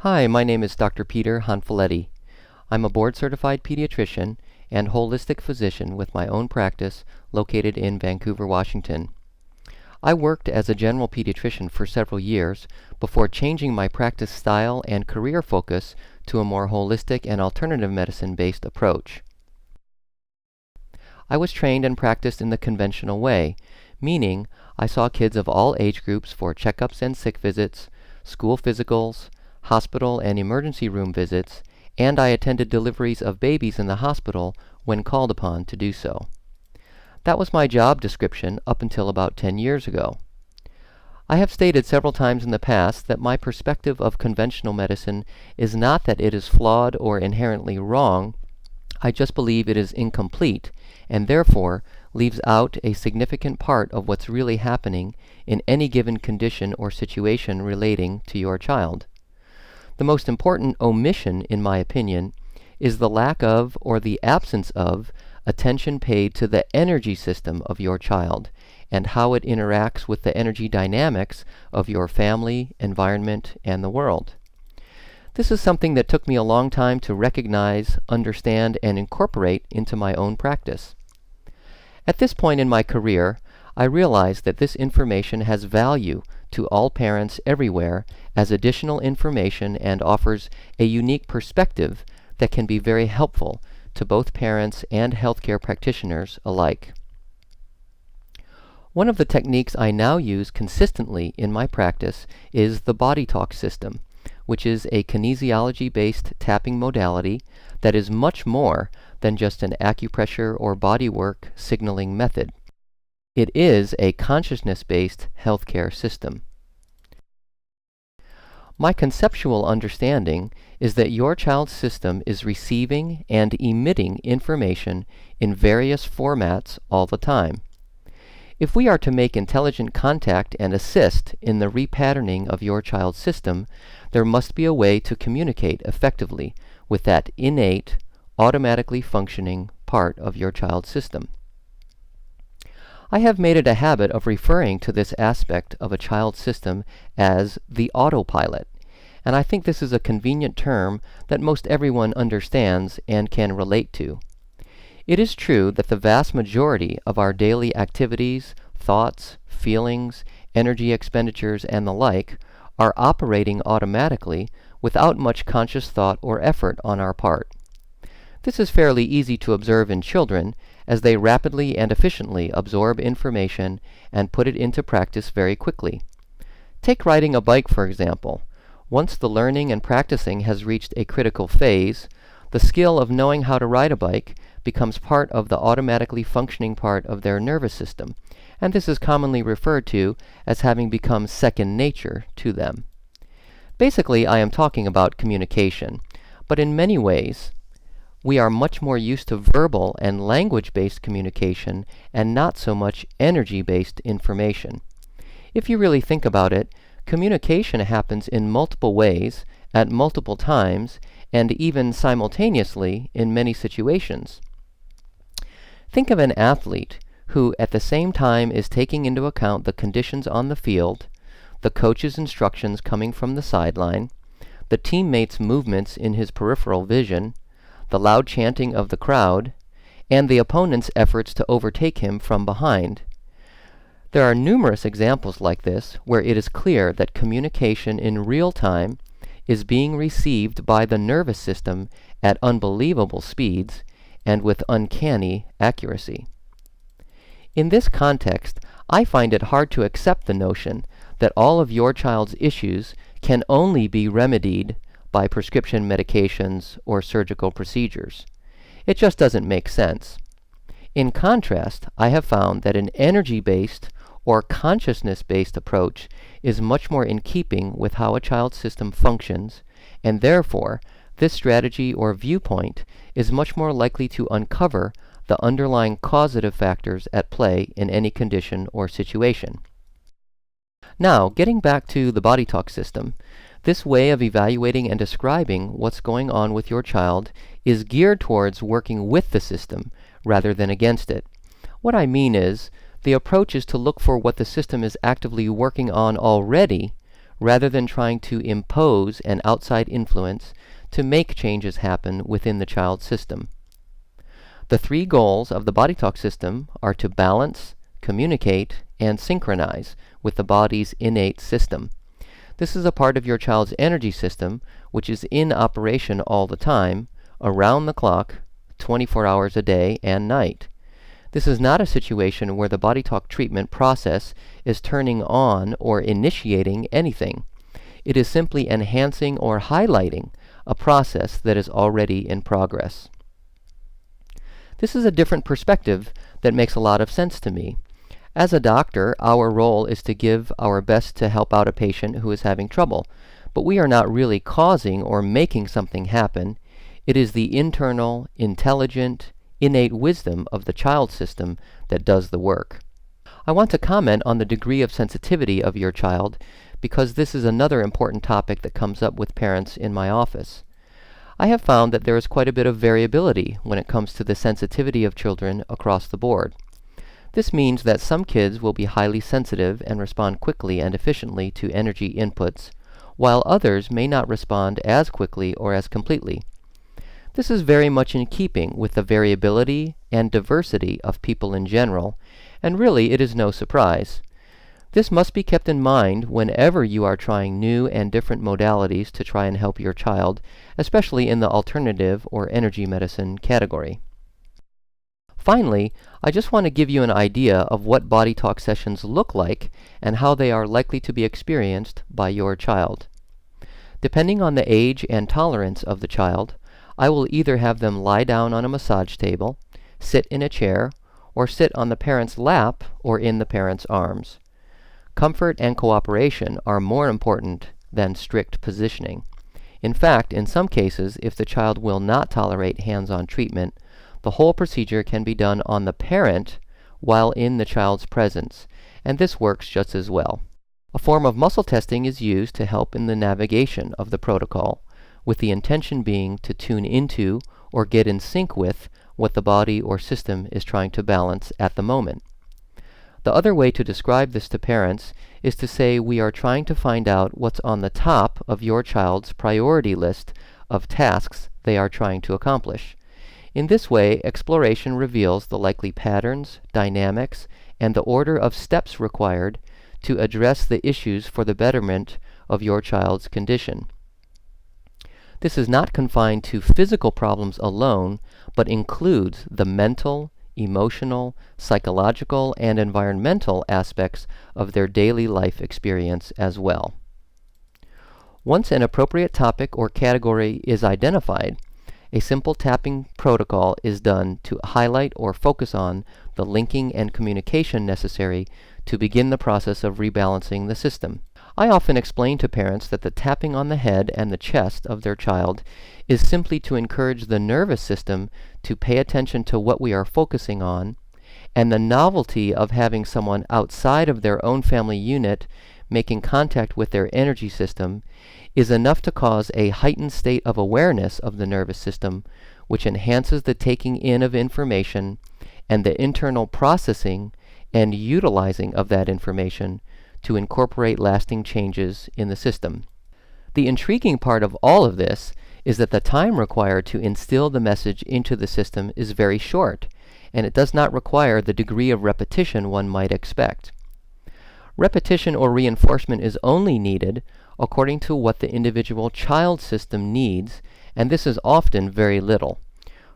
Hi, my name is Dr. Peter Hanfileti. I'm a board-certified pediatrician and holistic physician with my own practice located in Vancouver, Washington. I worked as a general pediatrician for several years before changing my practice style and career focus to a more holistic and alternative medicine-based approach. I was trained and practiced in the conventional way, meaning I saw kids of all age groups for checkups and sick visits, school physicals, hospital and emergency room visits, and I attended deliveries of babies in the hospital when called upon to do so. That was my job description up until about 10 years ago. I have stated several times in the past that my perspective of conventional medicine is not that it is flawed or inherently wrong. I just believe it is incomplete and therefore leaves out a significant part of what's really happening in any given condition or situation relating to your child. The most important omission, in my opinion, is the lack of or the absence of attention paid to the energy system of your child and how it interacts with the energy dynamics of your family, environment, and the world. This is something that took me a long time to recognize, understand, and incorporate into my own practice. At this point in my career, I realized that this information has value to all parents everywhere as additional information and offers a unique perspective that can be very helpful to both parents and healthcare practitioners alike. One of the techniques I now use consistently in my practice is the BodyTalk system, which is a kinesiology-based tapping modality that is much more than just an acupressure or bodywork signaling method. It is a consciousness-based healthcare system. My conceptual understanding is that your child's system is receiving and emitting information in various formats all the time. If we are to make intelligent contact and assist in the repatterning of your child's system, there must be a way to communicate effectively with that innate, automatically functioning part of your child's system. I have made it a habit of referring to this aspect of a child's system as the autopilot, and I think this is a convenient term that most everyone understands and can relate to. It is true that the vast majority of our daily activities, thoughts, feelings, energy expenditures, and the like are operating automatically without much conscious thought or effort on our part. This is fairly easy to observe in children as they rapidly and efficiently absorb information and put it into practice very quickly. Take riding a bike, for example. Once the learning and practicing has reached a critical phase, the skill of knowing how to ride a bike becomes part of the automatically functioning part of their nervous system, and this is commonly referred to as having become second nature to them. Basically, I am talking about communication, but in many ways, we are much more used to verbal and language-based communication and not so much energy-based information. If you really think about it, communication happens in multiple ways, at multiple times, and even simultaneously in many situations. Think of an athlete who at the same time is taking into account the conditions on the field, the coach's instructions coming from the sideline, the teammates' movements in his peripheral vision, the loud chanting of the crowd, and the opponent's efforts to overtake him from behind. There are numerous examples like this where it is clear that communication in real time is being received by the nervous system at unbelievable speeds and with uncanny accuracy. In this context, I find it hard to accept the notion that all of your child's issues can only be remedied by prescription medications or surgical procedures. It just doesn't make sense. In contrast, I have found that an energy-based or consciousness-based approach is much more in keeping with how a child's system functions, and therefore, this strategy or viewpoint is much more likely to uncover the underlying causative factors at play in any condition or situation. Now, getting back to the BodyTalk system, this way of evaluating and describing what's going on with your child is geared towards working with the system rather than against it. What I mean is, the approach is to look for what the system is actively working on already rather than trying to impose an outside influence to make changes happen within the child's system. The three goals of the BodyTalk system are to balance, communicate, and synchronize with the body's innate system. This is a part of your child's energy system, which is in operation all the time, around the clock, 24 hours a day and night. This is not a situation where the BodyTalk treatment process is turning on or initiating anything. It is simply enhancing or highlighting a process that is already in progress. This is a different perspective that makes a lot of sense to me. As a doctor, our role is to give our best to help out a patient who is having trouble, but we are not really causing or making something happen. It is the internal, intelligent, innate wisdom of the child system that does the work. I want to comment on the degree of sensitivity of your child because this is another important topic that comes up with parents in my office. I have found that there is quite a bit of variability when it comes to the sensitivity of children across the board. This means that some kids will be highly sensitive and respond quickly and efficiently to energy inputs, while others may not respond as quickly or as completely. This is very much in keeping with the variability and diversity of people in general, and really it is no surprise. This must be kept in mind whenever you are trying new and different modalities to try and help your child, especially in the alternative or energy medicine category. Finally, I just want to give you an idea of what BodyTalk sessions look like and how they are likely to be experienced by your child. Depending on the age and tolerance of the child, I will either have them lie down on a massage table, sit in a chair, or sit on the parent's lap or in the parent's arms. Comfort and cooperation are more important than strict positioning. In fact, in some cases, if the child will not tolerate hands-on treatment, the whole procedure can be done on the parent while in the child's presence, and this works just as well. A form of muscle testing is used to help in the navigation of the protocol, with the intention being to tune into or get in sync with what the body or system is trying to balance at the moment. The other way to describe this to parents is to say we are trying to find out what's on the top of your child's priority list of tasks they are trying to accomplish. In this way, exploration reveals the likely patterns, dynamics, and the order of steps required to address the issues for the betterment of your child's condition. This is not confined to physical problems alone, but includes the mental, emotional, psychological, and environmental aspects of their daily life experience as well. Once an appropriate topic or category is identified, a simple tapping protocol is done to highlight or focus on the linking and communication necessary to begin the process of rebalancing the system. I often explain to parents that the tapping on the head and the chest of their child is simply to encourage the nervous system to pay attention to what we are focusing on, and the novelty of having someone outside of their own family unit making contact with their energy system is enough to cause a heightened state of awareness of the nervous system, which enhances the taking in of information and the internal processing and utilizing of that information to incorporate lasting changes in the system. The intriguing part of all of this is that the time required to instill the message into the system is very short, and it does not require the degree of repetition one might expect. Repetition or reinforcement is only needed according to what the individual child system needs, and this is often very little.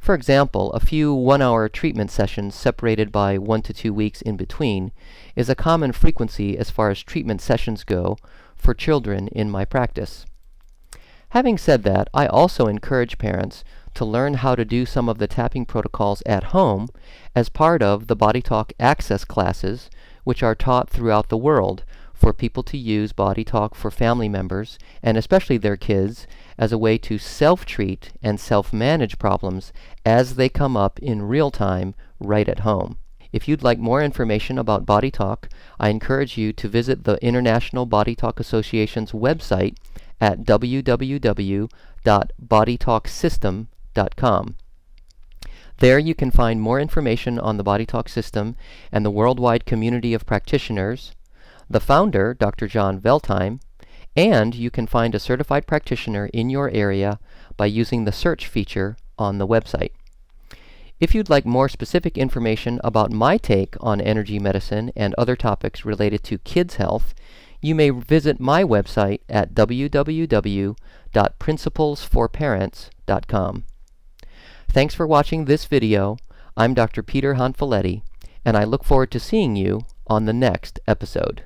For example, a few one-hour treatment sessions separated by 1 to 2 weeks in between is a common frequency as far as treatment sessions go for children in my practice. Having said that, I also encourage parents to learn how to do some of the tapping protocols at home as part of the BodyTalk Access classes, which are taught throughout the world for people to use BodyTalk for family members, and especially their kids, as a way to self-treat and self-manage problems as they come up in real time right at home. If you'd like more information about BodyTalk, I encourage you to visit the International BodyTalk Association's website at www.bodytalksystem.com. There you can find more information on the BodyTalk system and the worldwide community of practitioners, the founder, Dr. John Veltheim, And you can find a certified practitioner in your area by using the search feature on the website. If you'd like more specific information about my take on energy medicine and other topics related to kids' health, you may visit my website at www.principlesforparents.com. Thanks for watching this video. I'm Dr. Peter Hanfileti, and I look forward to seeing you on the next episode.